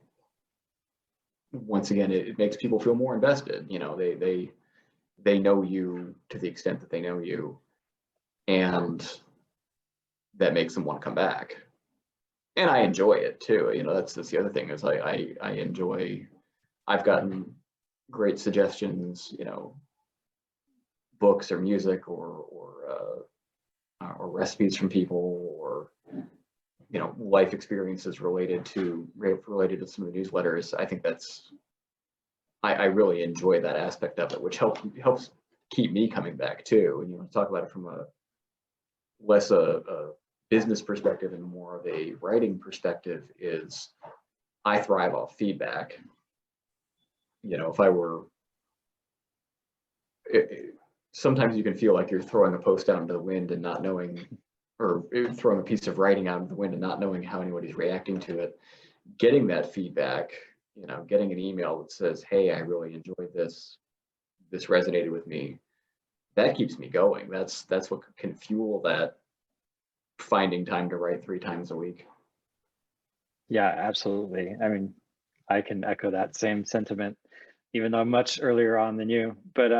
once again it makes people feel more invested. You know, they know you to the extent that they know you, and that makes them want to come back. And I enjoy it too. You know, that's the other thing is I enjoy. I've gotten great suggestions, you know, books or music or recipes from people, or, you know, life experiences related to some of the newsletters. I think that's, I really enjoy that aspect of it, which helps keep me coming back too. And you want to talk about it from a less a business perspective and more of a writing perspective, is I thrive off feedback. You know, if I were, sometimes you can feel like you're throwing a post out into the wind and not knowing, or throwing a piece of writing out into the wind and not knowing how anybody's reacting to it. Getting that feedback, you know, getting an email that says, hey, I really enjoyed this resonated with me, that keeps me going. That's what can fuel that finding time to write 3 times a week. Yeah, absolutely. I mean, I can echo that same sentiment, even though I'm much earlier on than you. But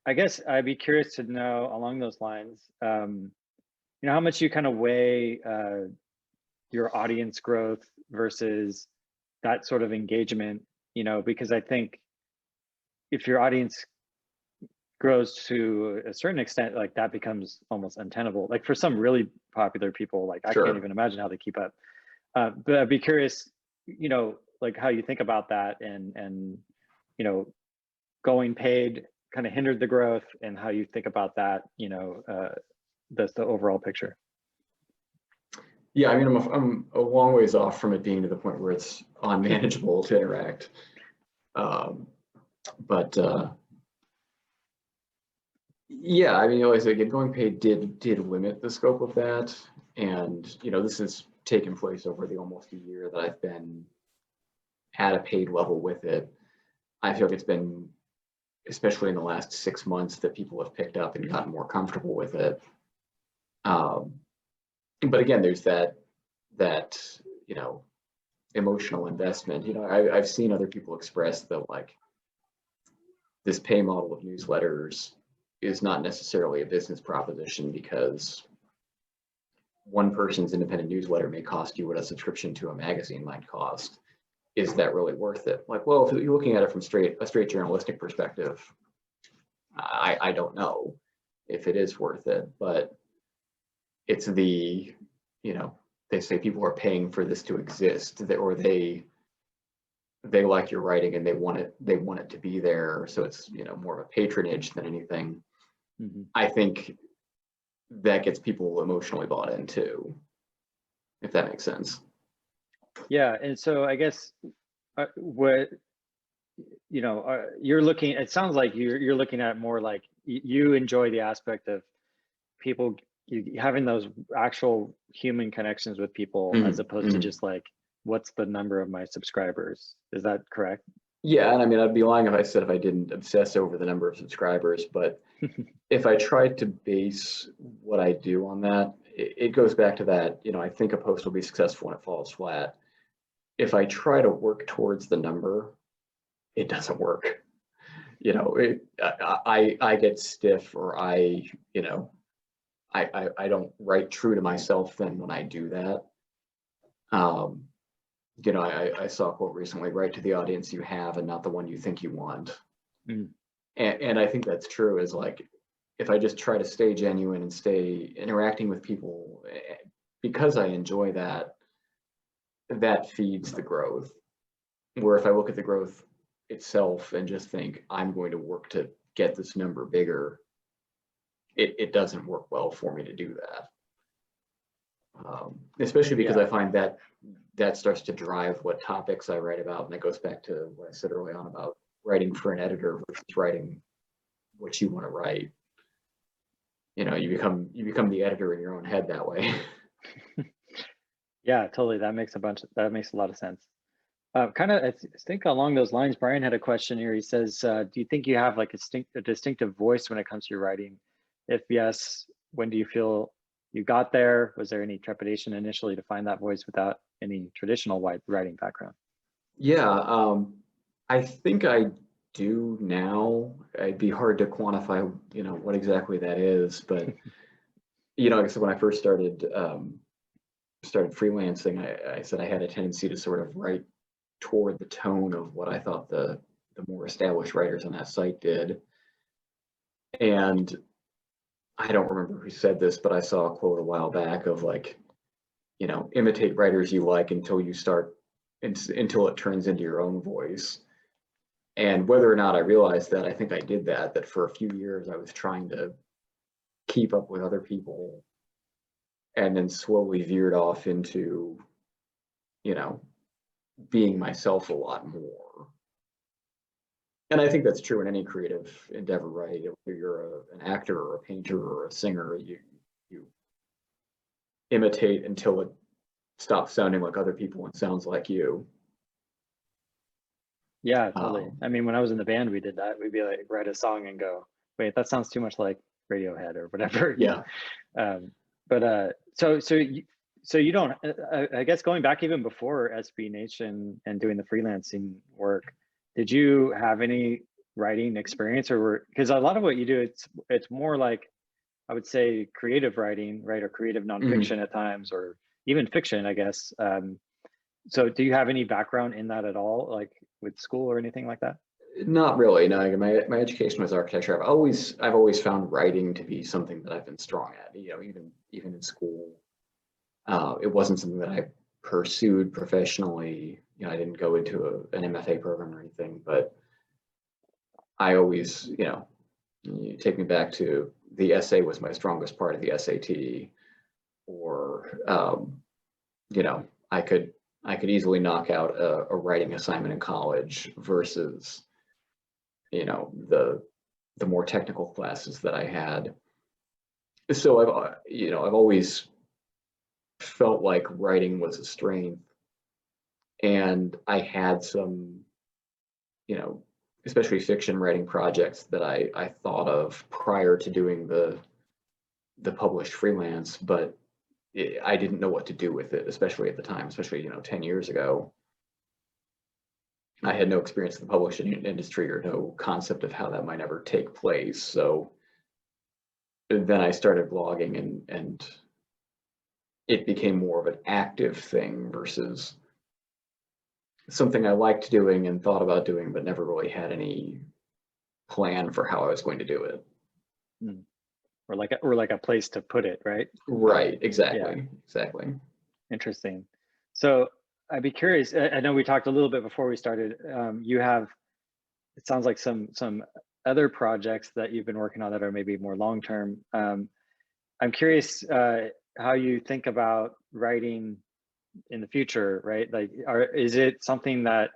I guess I'd be curious to know along those lines, you know, how much you kind of weigh your audience growth versus that sort of engagement, you know, because I think if your audience grows to a certain extent, like that becomes almost untenable. Like for some really popular people, like I can't even imagine how they keep up. But I'd be curious, you know, like how you think about that, and you know, going paid kind of hindered the growth, and how you think about that, you know, that's the overall picture. Yeah, I mean, I'm a long ways off from it being to the point where it's unmanageable to interact. But yeah, I mean, you know, as again, going paid did limit the scope of that, and you know, this has taken place over the almost a year that I've been at a paid level with it. I feel like it's been, especially in the last 6 months, that people have picked up and gotten more comfortable with it. But again, there's that you know, emotional investment. You know, I've seen other people express that like this pay model of newsletters is not necessarily a business proposition, because one person's independent newsletter may cost you what a subscription to a magazine might cost. Is that really worth it? Like, well, if you're looking at it from a straight journalistic perspective, I don't know if it is worth it, but it's the, you know, they say people are paying for this to exist, or they like your writing and they want it to be there. So it's, you know, more of a patronage than anything. I think that gets people emotionally bought in too, if that makes sense. Yeah, and so I guess what, you know, you're looking, it sounds like you're looking at more like you enjoy the aspect of people, having those actual human connections with people, as opposed to just like, what's the number of my subscribers? Is that correct? Yeah, and I mean, I'd be lying if I said if I didn't obsess over the number of subscribers, but if I tried to base what I do on that, it goes back to that, you know, I think a post will be successful when it falls flat. If I try to work towards the number, it doesn't work. You know, I get stiff, or you know, I don't write true to myself then when I do that. You know, I saw a quote recently, write to the audience you have and not the one you think you want. And I think that's true, is like, if I just try to stay genuine and stay interacting with people, because I enjoy that, that feeds the growth. Where if I look at the growth itself and just think I'm going to work to get this number bigger, it doesn't work well for me to do that. Especially because I find that that starts to drive what topics I write about, and that goes back to what I said early on about writing for an editor versus writing what you want to write. You know, you become the editor in your own head that way. Yeah, totally. That makes a lot of sense. Kind of, I think along those lines, Brian had a question here. He says, do you think you have like a distinctive voice when it comes to your writing? If yes, when do you feel you got there? Was there any trepidation initially to find that voice without any traditional writing background? Yeah, I think I do now. It'd be hard to quantify, you know, what exactly that is, but you know, like I said, when I first started freelancing, I said I had a tendency to sort of write toward the tone of what I thought the more established writers on that site did. And I don't remember who said this, but I saw a quote a while back of like, you know, imitate writers you like until it turns into your own voice. And whether or not I realized that, I think I did that for a few years I was trying to keep up with other people, and then slowly veered off into, you know, being myself a lot more. And I think that's true in any creative endeavor, right? Whether you're an actor or a painter or a singer, you imitate until it stops sounding like other people and sounds like you. Yeah, totally. I mean, when I was in the band, we did that. We'd be like, write a song and go, wait, that sounds too much like Radiohead or whatever. Yeah. So you don't, I guess going back even before SB Nation and doing the freelancing work, did you have any writing experience, or because a lot of what you do, it's more like, I would say creative writing, right? Or creative nonfiction at times, or even fiction, I guess. So do you have any background in that at all, like with school or anything like that? Not really. No, my education was architecture. I've always found writing to be something that I've been strong at. You know, even in school, it wasn't something that I pursued professionally. You know, I didn't go into an MFA program or anything, but I always, you know, you take me back to the essay was my strongest part of the SAT, or you know, I could easily knock out a writing assignment in college versus, you know, the more technical classes that I had. So I've always felt like writing was a strength, and I had some, you know, especially fiction writing projects that I thought of prior to doing the published freelance, but I didn't know what to do with it, especially at the time, especially, you know, 10 years ago. I had no experience in the publishing industry or no concept of how that might ever take place. So then I started blogging, and it became more of an active thing versus something I liked doing and thought about doing, but never really had any plan for how I was going to do it. Or like a place to put it, right? Right, exactly, Yeah. exactly. Interesting. So I'd be curious. I know we talked a little bit before we started. You have, it sounds like some other projects that you've been working on that are maybe more long term. I'm curious how you think about writing in the future, right? Like, is it something that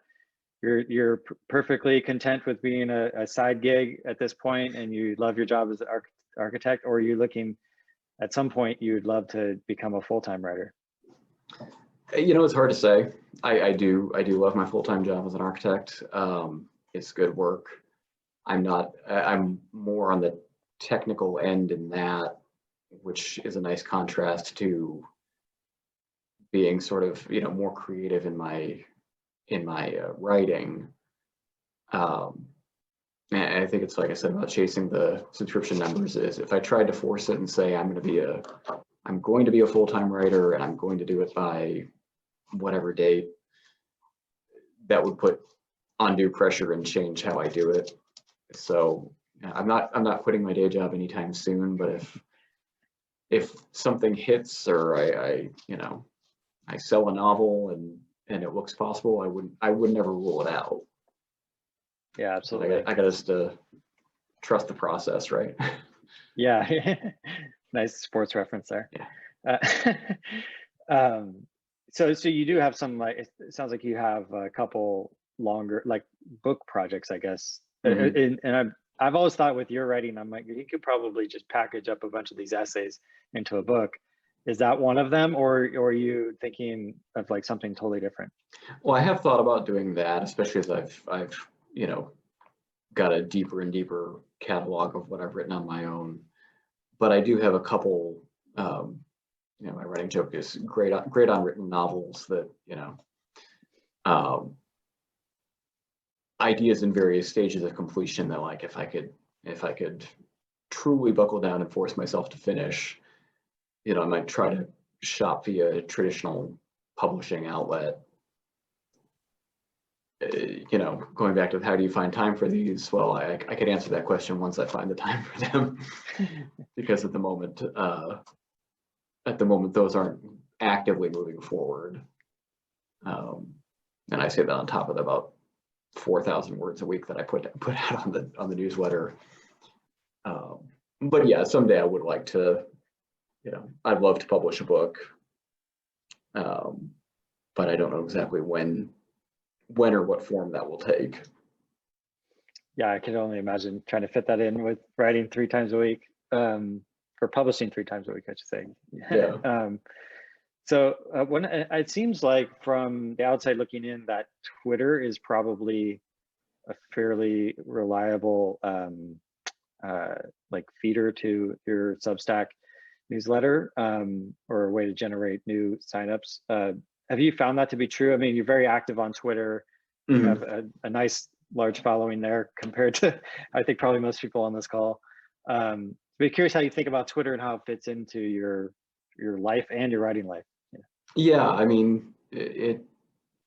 you're perfectly content with being a side gig at this point, and you love your job as an architect, or are you looking at some point you'd love to become a full-time writer? You know, it's hard to say. I do love my full-time job as an architect. It's good work. I'm more on the technical end in that, which is a nice contrast to being sort of, you know, more creative in my writing. And I think it's like I said about chasing the subscription numbers, is if I tried to force it and say I'm going to be a full-time writer and I'm going to do it by whatever date, that would put undue pressure and change how I do it. So I'm not quitting my day job anytime soon, but if something hits, or I you know, I sell a novel and it looks possible, I would never rule it out. Yeah, So absolutely. I got us to trust the process, right? Yeah, nice sports reference there. Yeah. So you do have some, like, it sounds like you have a couple longer, like, book projects, I guess. Mhm. And I've always thought with your writing, I'm like, you could probably just package up a bunch of these essays into a book. Is that one of them, or are you thinking of like something totally different? Well, I have thought about doing that, especially as I've you know, got a deeper and deeper catalog of what I've written on my own. But I do have a couple, you know, my writing joke is great unwritten novels that, you know, um, ideas in various stages of completion that, like, if I could truly buckle down and force myself to finish, you know, I might try to shop via a traditional publishing outlet. You know, going back to how do you find time for these? Well, I could answer that question once I find the time for them, because at the moment, those aren't actively moving forward. And I say that on top of the about 4,000 words a week that I put out on the newsletter. But yeah, someday I would like to, you know, I'd love to publish a book, but I don't know exactly when or what form that will take. Yeah, I can only imagine trying to fit that in with writing 3 times a week, or publishing 3 times a week, I should say. Yeah. So when it seems like from the outside looking in that Twitter is probably a fairly reliable like feeder to your Substack newsletter, or a way to generate new signups. Have you found that to be true? I mean, you're very active on Twitter. You have Mhm. a nice large following there compared to, I think, probably most people on this call. Be curious how you think about Twitter and how it fits into your life and your writing life. Yeah, I mean, it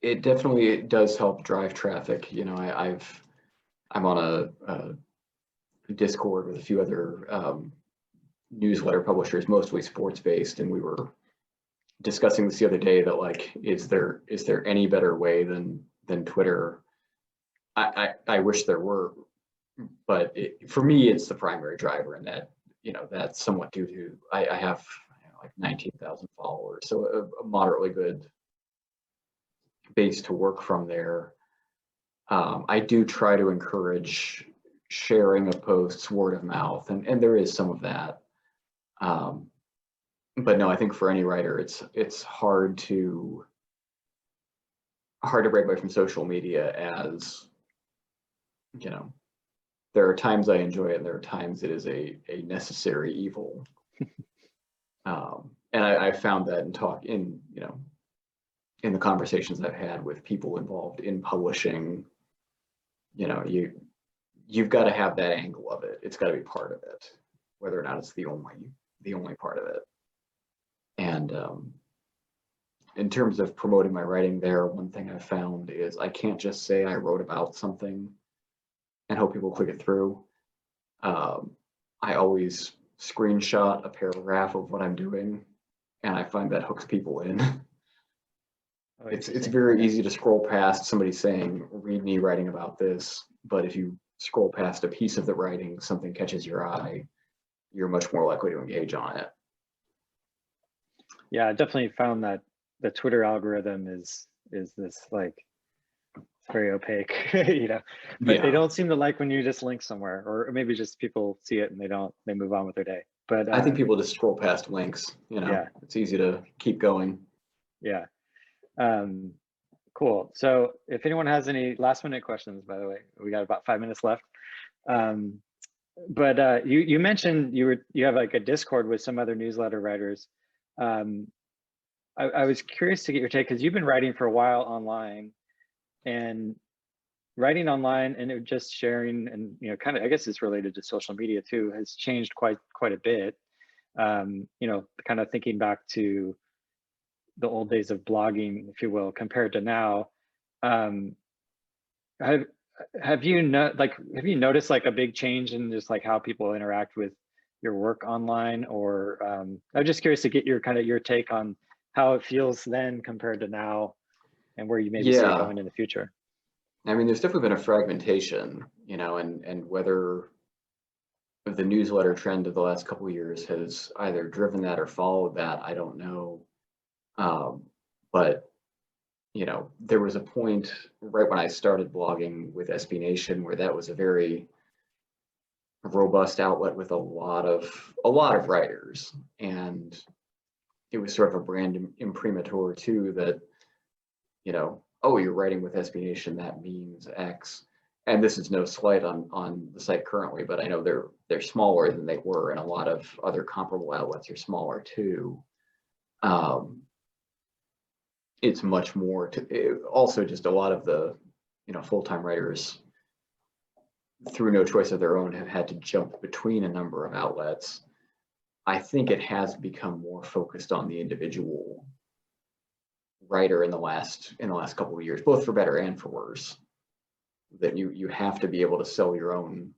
definitely does help drive traffic. You know, I'm on a Discord with a few other newsletter publishers, mostly sports based, and we were discussing this the other day that, like, is there any better way than Twitter? I wish there were, but for me, it's the primary driver, and that, you know, that's somewhat due to I have, you know, like 19,000 followers, so a moderately good base to work from there. I do try to encourage sharing of posts, word of mouth, and there is some of that. Um, but no, I think for any writer, it's hard to break away from social media, as, you know, there are times I enjoy it and there are times it is a necessary evil. And I found that you know, in the conversations I've had with people involved in publishing, you know, you've got to have that angle of it. It's got to be part of it, whether or not it's the only part of it. And in terms of promoting my writing there, one thing I found is I can't just say I wrote about something and hope people click it through. I always screenshot a paragraph of what I'm doing, and I find that hooks people in. Oh, It's interesting. very Yeah. easy to scroll past somebody saying, read me writing about this, but if you scroll past a piece of the writing, something catches your eye, you're much more likely to engage on it. Yeah, I definitely found that the Twitter algorithm is this, like, it's very opaque, you know, but they Yeah, don't seem to like when you just link somewhere, or maybe just people see it and they move on with their day. But I think people just scroll past links, you know, yeah, it's easy to keep going. yeah. Um, cool. So if anyone has any last minute questions, by the way, we got about 5 minutes left. Um, but you mentioned you have like a Discord with some other newsletter writers. Um, I was curious to get your take, because you've been writing for a while online, and writing online and just sharing, and, you know, kind of, I guess it's related to social media too, has changed quite a bit. You know, kind of thinking back to the old days of blogging, if you will, compared to now. Um, have you noticed like a big change in just like how people interact with your work online, or I'm just curious to get your take on how it feels then compared to now, and where you maybe see it going in the future. I mean, there's definitely been a fragmentation, and whether the newsletter trend of the last couple of years has either driven that or followed that, I don't know. But there was a point right when I started blogging with SB Nation where that was a very robust outlet with a lot of writers, and it was sort of a brand imprimatur too that, oh, you're writing with SB Nation, that means X. And this is no slight on the site currently, but I know they're smaller than they were, and a lot of other comparable outlets are smaller too. It's much more also just a lot of the full-time writers, through no choice of their own, have had to jump between a number of outlets. I think it has become more focused on the individual writer in the last couple of years, both for better and for worse. That you have to be able to sell your own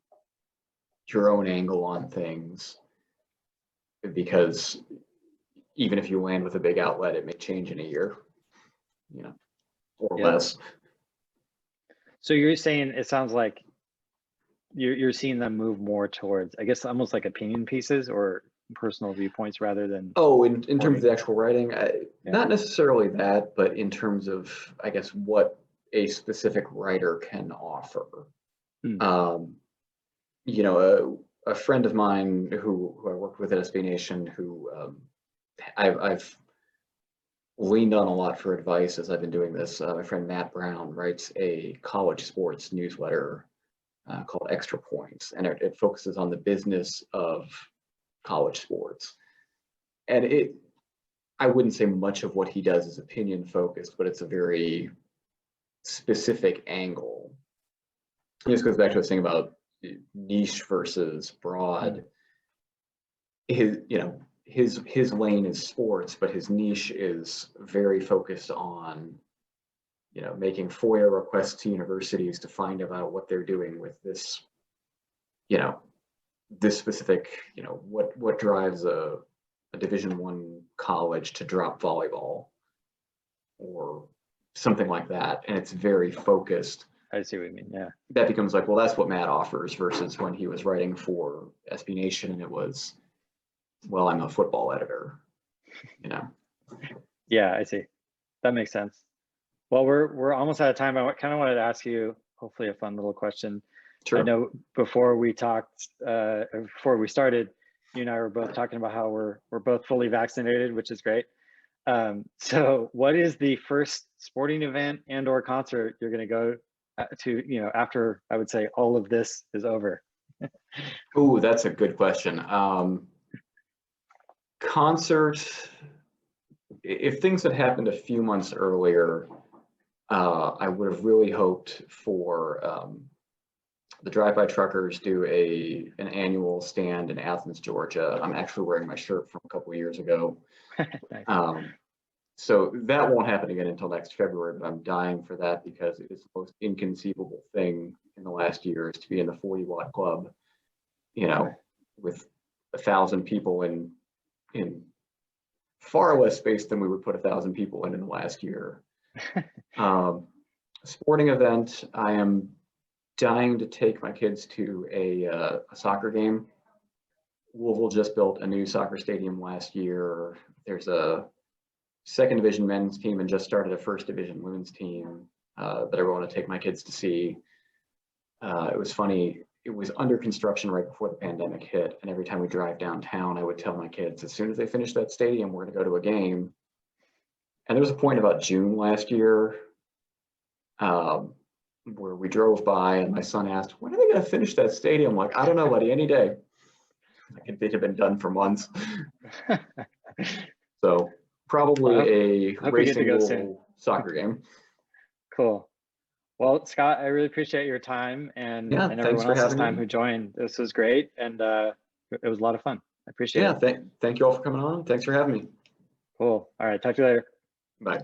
angle on things, because even if you land with a big outlet, it may change in a year, or less. So you're saying it sounds like you're seeing them move more towards, I guess, almost like opinion pieces or personal viewpoints rather than. Oh, in terms of the actual writing, not necessarily that, but in terms of, I guess, what a specific writer can offer. A friend of mine who I worked with at SB Nation, who I've leaned on a lot for advice as I've been doing this. My friend Matt Brown writes a college sports newsletter called Extra Points, and it focuses on the business of college sports. And I wouldn't say much of what he does is opinion focused, but it's a very specific angle. This goes back to this thing about niche versus broad. His lane is sports, but his niche is very focused on making FOIA requests to universities to find out what they're doing with this this specific what drives a Division I college to drop volleyball or something like that, and it's very focused. I see what you mean. Yeah, that becomes like, well, that's what Matt offers, versus when he was writing for SB Nation and it was, well, I'm a football editor. Yeah, I see. That makes sense. Well, we're almost out of time. I kind of wanted to ask you, hopefully, a fun little question. Sure. I know before we talked, before we started, you and I were both talking about how we're both fully vaccinated, which is great. So what is the first sporting event and/or concert you're going to go to, after, I would say, all of this is over? Oh, that's a good question. Concert, if things had happened a few months earlier, I would have really hoped for the Drive-By Truckers do an annual stand in Athens, Georgia. I'm actually wearing my shirt from a couple of years ago. Nice. So that won't happen again until next February, but I'm dying for that because it is the most inconceivable thing in the last year is to be in the 40-watt club, with 1,000 people in far less space than we would put 1,000 people in the last year. Sporting event, I am dying to take my kids to a soccer game. Louisville just built a new soccer stadium last year. There's a second division men's team and just started a first division women's team that I want to take my kids to see. It was funny. It was under construction right before the pandemic hit. And every time we drive downtown, I would tell my kids, as soon as they finish that stadium, we're going to go to a game. And there was a point about June last year where we drove by and my son asked, when are they going to finish that stadium? I'm like, I don't know, buddy, any day. Like, it had been done for months. So probably a racing soccer game. Cool. Well, Scott, I really appreciate your time and everyone else's time who joined. This was great, and it was a lot of fun. I appreciate it. Yeah, thank you all for coming on. Thanks for having me. Cool. All right, talk to you later. Bye.